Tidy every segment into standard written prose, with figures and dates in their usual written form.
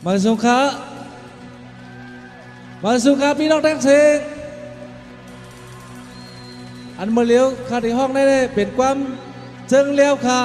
มาสุขาพี่น้องทั้งเสียงอันเมื่อเลี้ยวขาที่ห้องได้เป็นความเชิงเลี้ยวค่ะ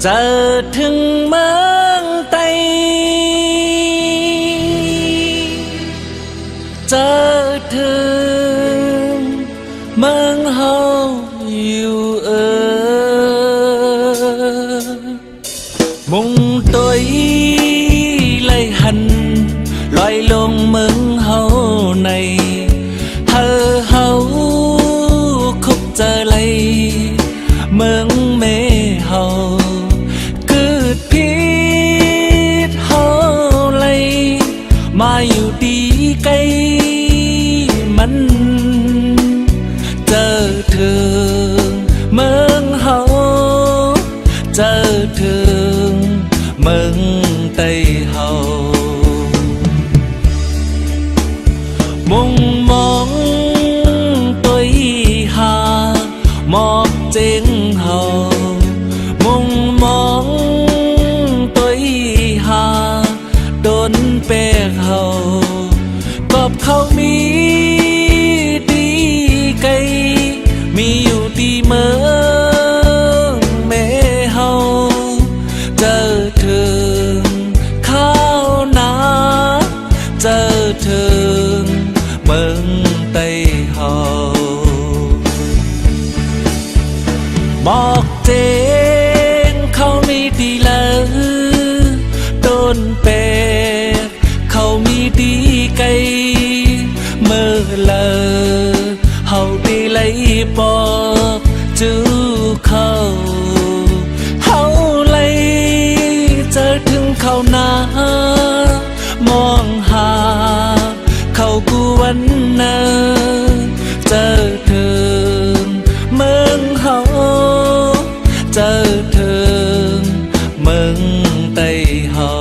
เจอถึงเมืองไทยเจอถึงเมืองเฮาอยู่มุ่งตัวเลยหันลอยลงเมืองเฮาในเฮาคุกเจอเลยเมืองเมเฮามาอยู่ดีไกลมันเจอถึงเมืองเฮาเจอถึงเมืองไต้เฮามุ่งมองตัวหาหมอกเจงเฮามุ่งมองตัวหาโดนเปกเฮากอบเขามีดีไกลมีอยู่ดีเมืองแม่เฮาเจอถึงข้าวนาเจอถึงเมืองไต้เฮาบอกเจงเขามีดีเลยโดนเปกเขามีดีไกลเมื่อเลอเฮาดีไหลปอกจูเขาเฮาไหลเจอถึงเขานามองหาเขากูวันนาเจอถึงเมืองเฮาเจอถึงเมืองไต้เฮา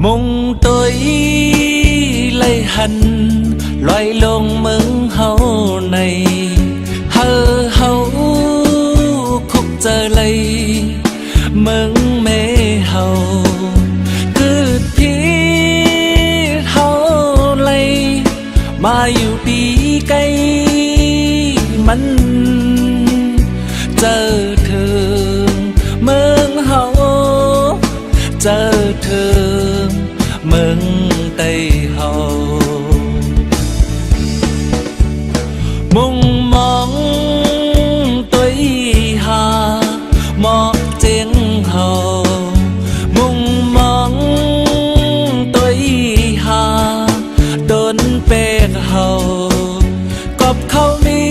มุ่งตัวเลยหันลอยลงเมืองเฮาในเฮาคุกเจอเลยเมืองแม่เฮาคืดพีเฮาเลยมาอยู่ดีไกลมันเจอถึงเมืองเฮาเจอถึงเมืองไต้เฮามุ่งมองตัวหาหมอกเจงเฮามุ่งมองตัวหาโดนเปกเฮากอบเขามี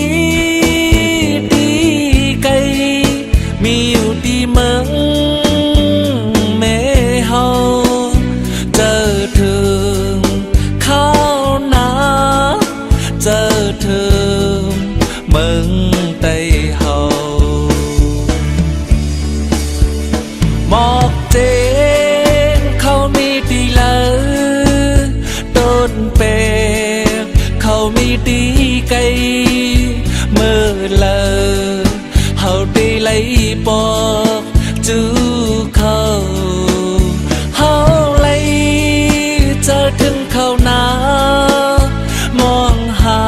บอกจูเขาเฮาไลเจอถึงเขาหนามองหา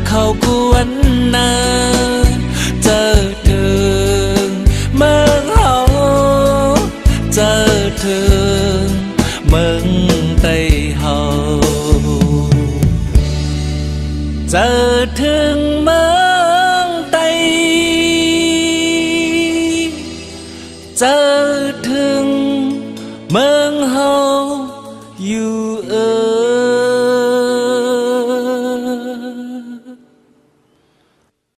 เขากวนนาเจอถึงเมืองเฮาเจอถึงเมืองไต้เฮาเจอถึงเมืองไต้เจอถึงเมืองเฮาอยู่